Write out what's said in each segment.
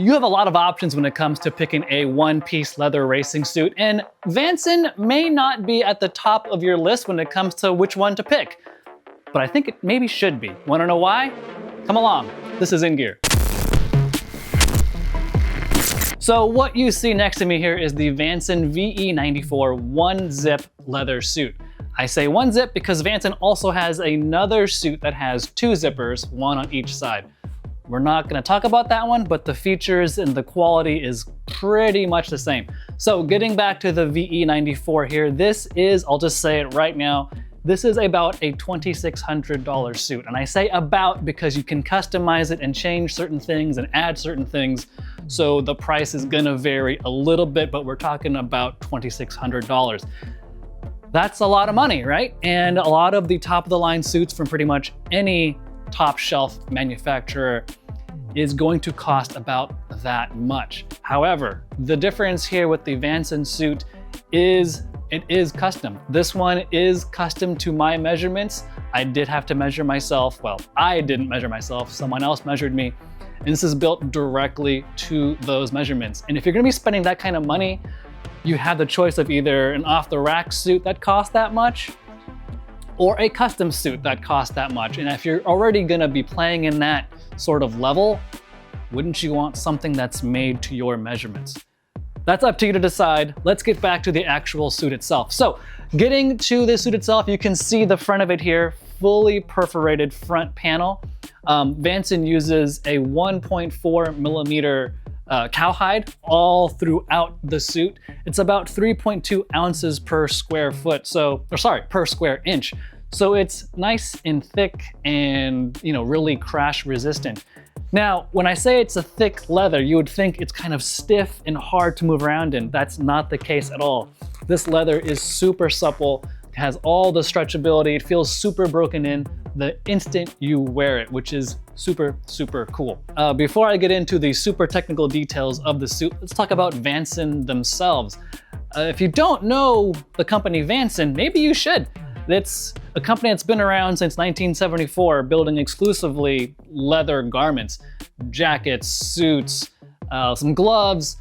You have a lot of options when it comes to picking a one-piece leather racing suit, and Vanson may not be at the top of your list when it comes to which one to pick, but I think it maybe should be. Wanna know why? Come along, this is In Gear. So what you see next to me here is the Vanson VE-94 one-zip leather suit. I say one zip because Vanson also has another suit that has two zippers, one on each side. We're not gonna talk about that one, but the features and the quality is pretty much the same. So getting back to the VE-94 here, this is, I'll just say it right now, this is about a $2,600 suit. And I say about because you can customize it and change certain things and add certain things. So the price is gonna vary a little bit, but we're talking about $2,600. That's a lot of money, right? And a lot of the top of the line suits from pretty much any top shelf manufacturer is going to cost about that much. However, the difference here with the Vanson suit is it is custom. This one is custom to my measurements. I did have to measure myself. Well, I didn't measure myself, someone else measured me. And this is built directly to those measurements. And if you're gonna be spending that kind of money, you have the choice of either an off-the-rack suit that costs that much or a custom suit that costs that much. And if you're already gonna be playing in that sort of level, wouldn't you want something that's made to your measurements? That's up to you to decide. Let's get back to the actual suit itself. So getting to the suit itself, you can see the front of it here, fully perforated front panel. Vanson uses a 1.4 millimeter cowhide all throughout the suit. It's about 3.2 ounces per square foot. Per square inch. So it's nice and thick and, really crash resistant. Now, when I say it's a thick leather, you would think it's kind of stiff and hard to move around in. That's not the case at all. This leather is super supple, has all the stretchability. It feels super broken in the instant you wear it, which is super, super cool. Before I get into the super technical details of the suit, let's talk about Vanson themselves. If you don't know the company Vanson, maybe you should. It's a company that's been around since 1974, building exclusively leather garments, jackets, suits, some gloves.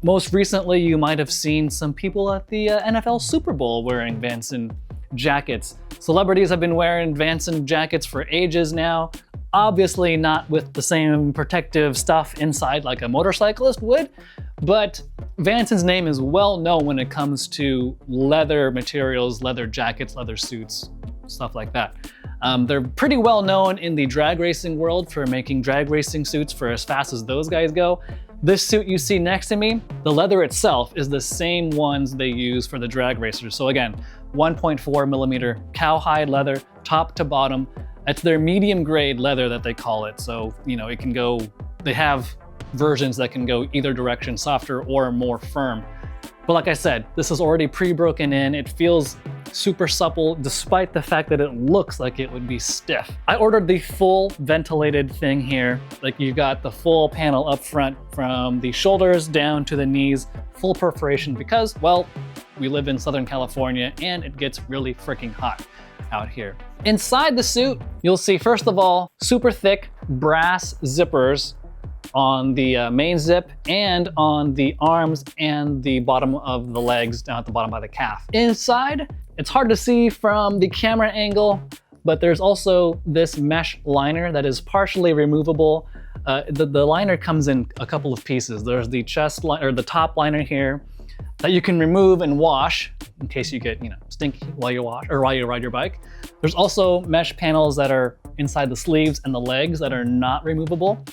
Most recently, you might have seen some people at the NFL Super Bowl wearing Vanson jackets. Celebrities have been wearing Vanson jackets for ages now. Obviously not with the same protective stuff inside like a motorcyclist would, but Vanson's name is well known when it comes to leather materials, leather jackets, leather suits, stuff like that. They're pretty well known in the drag racing world for making drag racing suits for as fast as those guys go. This suit you see next to me, the leather itself is the same ones they use for the drag racers. So again, 1.4 millimeter cowhide leather, top to bottom. It's their medium grade leather that they call it. So, it can go, they have versions that can go either direction, softer or more firm. But like I said, this is already pre-broken in. It feels super supple despite the fact that it looks like it would be stiff. I ordered the full ventilated thing here. Like you got the full panel up front from the shoulders down to the knees, full perforation because, well, we live in Southern California and it gets really freaking hot out here. Inside the suit, you'll see, first of all, super thick brass zippers on the main zip and on the arms and the bottom of the legs down at the bottom by the calf. Inside, it's hard to see from the camera angle, but there's also this mesh liner that is partially removable. The liner comes in a couple of pieces. There's the chest line, or the top liner here that you can remove and wash in case you get, stinky while you wash or while you ride your bike. There's also mesh panels that are inside the sleeves and the legs that are not removable.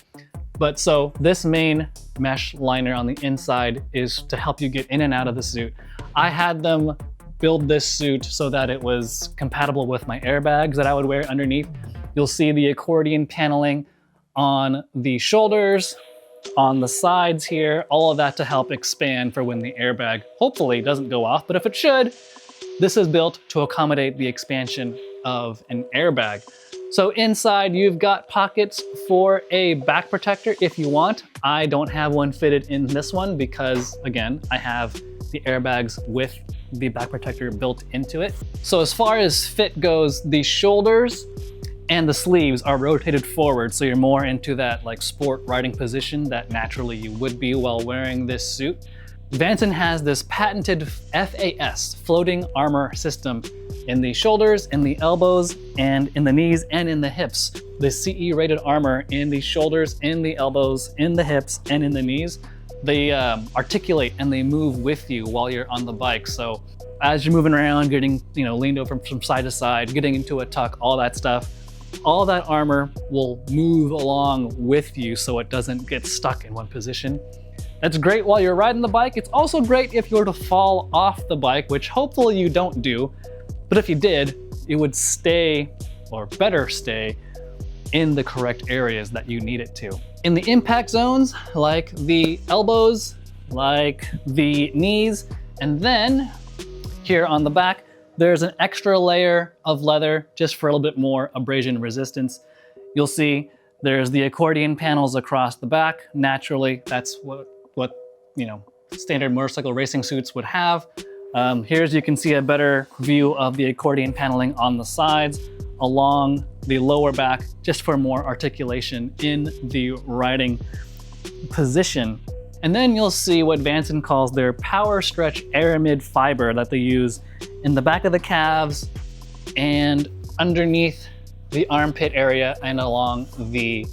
But so this main mesh liner on the inside is to help you get in and out of the suit. I had them build this suit so that it was compatible with my airbags that I would wear underneath. You'll see the accordion paneling on the shoulders, on the sides here, all of that to help expand for when the airbag hopefully doesn't go off, but if it should, this is built to accommodate the expansion of an airbag. So inside you've got pockets for a back protector if you want. I don't have one fitted in this one because, again, I have the airbags with the back protector built into it. So as far as fit goes, the shoulders And the sleeves are rotated forward, so you're more into that like sport riding position that naturally you would be while wearing this suit. Vanson has this patented FAS, floating armor system, in the shoulders, in the elbows, and in the knees, and in the hips. The CE rated armor in the shoulders, in the elbows, in the hips, and in the knees. They articulate and they move with you while you're on the bike. So as you're moving around, getting leaned over from side to side, getting into a tuck, all that stuff, all that armor will move along with you so it doesn't get stuck in one position. That's great while you're riding the bike. It's also great if you were to fall off the bike, which hopefully you don't do. But if you did, it would stay, or better stay, in the correct areas that you need it to. In the impact zones, like the elbows, like the knees, and then here on the back, there's an extra layer of leather just for a little bit more abrasion resistance. You'll see there's the accordion panels across the back. Naturally, that's what standard motorcycle racing suits would have. Here you can see a better view of the accordion paneling on the sides, along the lower back, just for more articulation in the riding position. And then you'll see what Vanson calls their power stretch aramid fiber that they use in the back of the calves and underneath the armpit area and along the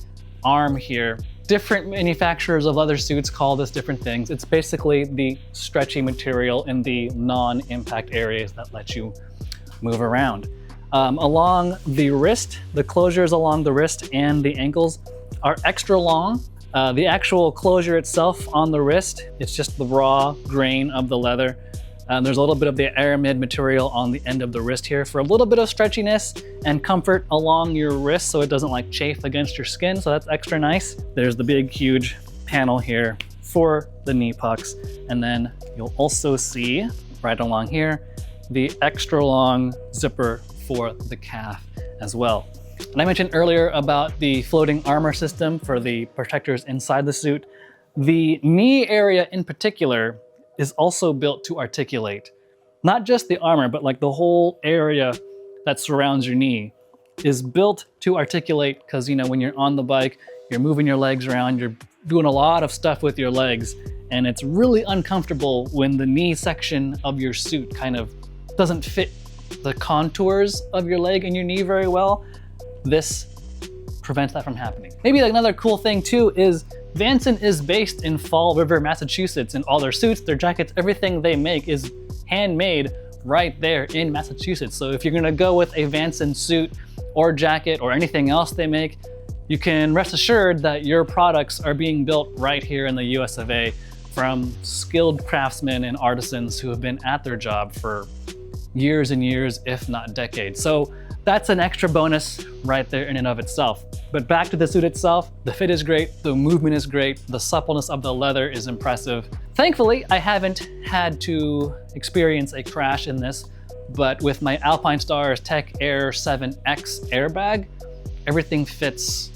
arm here. Different manufacturers of leather suits call this different things. It's basically the stretchy material in the non-impact areas that let you move around. Along the wrist, the closures along the wrist and the ankles are extra long. The actual closure itself on the wrist, it's just the raw grain of the leather. There's a little bit of the aramid material on the end of the wrist here for a little bit of stretchiness and comfort along your wrist so it doesn't like chafe against your skin, so that's extra nice. There's the big, huge panel here for the knee pucks. And then you'll also see right along here, the extra long zipper for the calf as well. And I mentioned earlier about the floating armor system for the protectors inside the suit. The knee area in particular is also built to articulate. Not just the armor, but like the whole area that surrounds your knee is built to articulate because, when you're on the bike, you're moving your legs around, you're doing a lot of stuff with your legs, and it's really uncomfortable when the knee section of your suit kind of doesn't fit the contours of your leg and your knee very well. This prevents that from happening. Maybe another cool thing too is Vanson is based in Fall River, Massachusetts, and all their suits, their jackets, everything they make is handmade right there in Massachusetts. So if you're gonna go with a Vanson suit or jacket or anything else they make, you can rest assured that your products are being built right here in the US of A from skilled craftsmen and artisans who have been at their job for years and years, if not decades. So that's an extra bonus right there in and of itself. But back to the suit itself, the fit is great, the movement is great, the suppleness of the leather is impressive. Thankfully, I haven't had to experience a crash in this, but with my Alpine Stars Tech Air 7X airbag, everything fits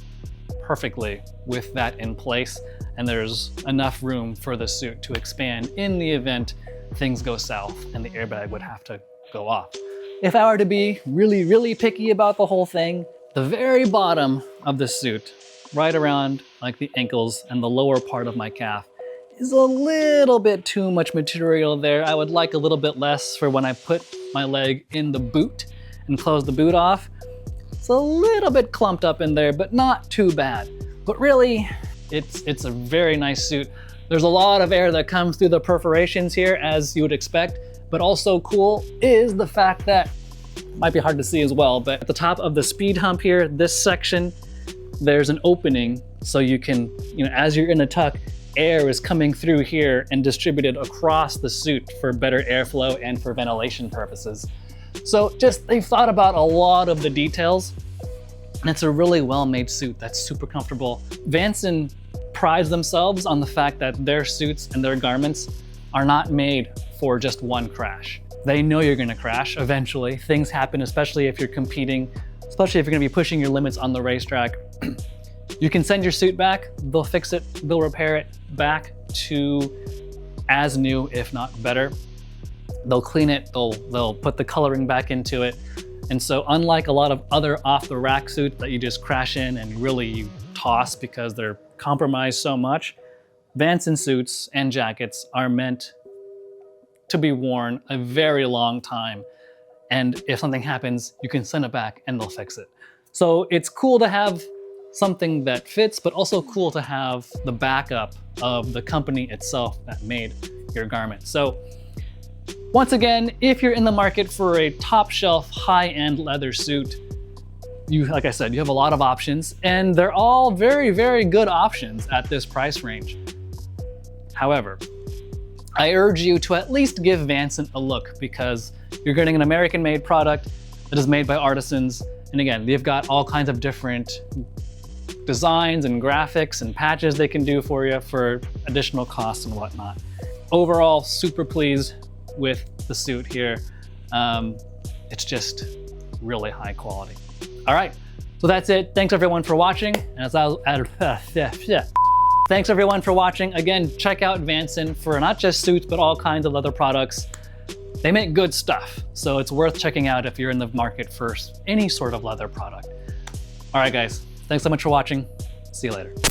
perfectly with that in place, and there's enough room for the suit to expand in the event things go south and the airbag would have to go off. If I were to be really, really picky about the whole thing, the very bottom of the suit, right around like the ankles and the lower part of my calf, is a little bit too much material there. I would like a little bit less for when I put my leg in the boot and close the boot off. It's a little bit clumped up in there, but not too bad. But really, it's a very nice suit. There's a lot of air that comes through the perforations here, as you would expect. But also cool is the fact that, might be hard to see as well, but at the top of the speed hump here, this section, there's an opening so you can, as you're in a tuck, air is coming through here and distributed across the suit for better airflow and for ventilation purposes. So they've thought about a lot of the details, and it's a really well-made suit that's super comfortable. Vanson prides themselves on the fact that their suits and their garments are not made for just one crash. They know you're gonna crash eventually. Things happen, especially if you're competing, especially if you're gonna be pushing your limits on the racetrack. You can send your suit back, they'll fix it, they'll repair it back to as new, if not better. They'll clean it, they'll put the coloring back into it. And so unlike a lot of other off-the-rack suits that you just crash in and really you toss because they're compromised so much, Vanson suits and jackets are meant to be worn a very long time. And if something happens, you can send it back and they'll fix it. So it's cool to have something that fits, but also cool to have the backup of the company itself that made your garment. So once again, if you're in the market for a top shelf, high-end leather suit, like I said, you have a lot of options, and they're all very, very good options at this price range. However, I urge you to at least give Vanson a look, because you're getting an American-made product that is made by artisans. And again, they've got all kinds of different designs and graphics and patches they can do for you for additional costs and whatnot. Overall, super pleased with the suit here. It's just really high quality. All right, so that's it. Thanks everyone for watching. And thanks everyone for watching. Again, check out Vanson for not just suits, but all kinds of leather products. They make good stuff, so it's worth checking out if you're in the market for any sort of leather product. All right, guys, thanks so much for watching. See you later.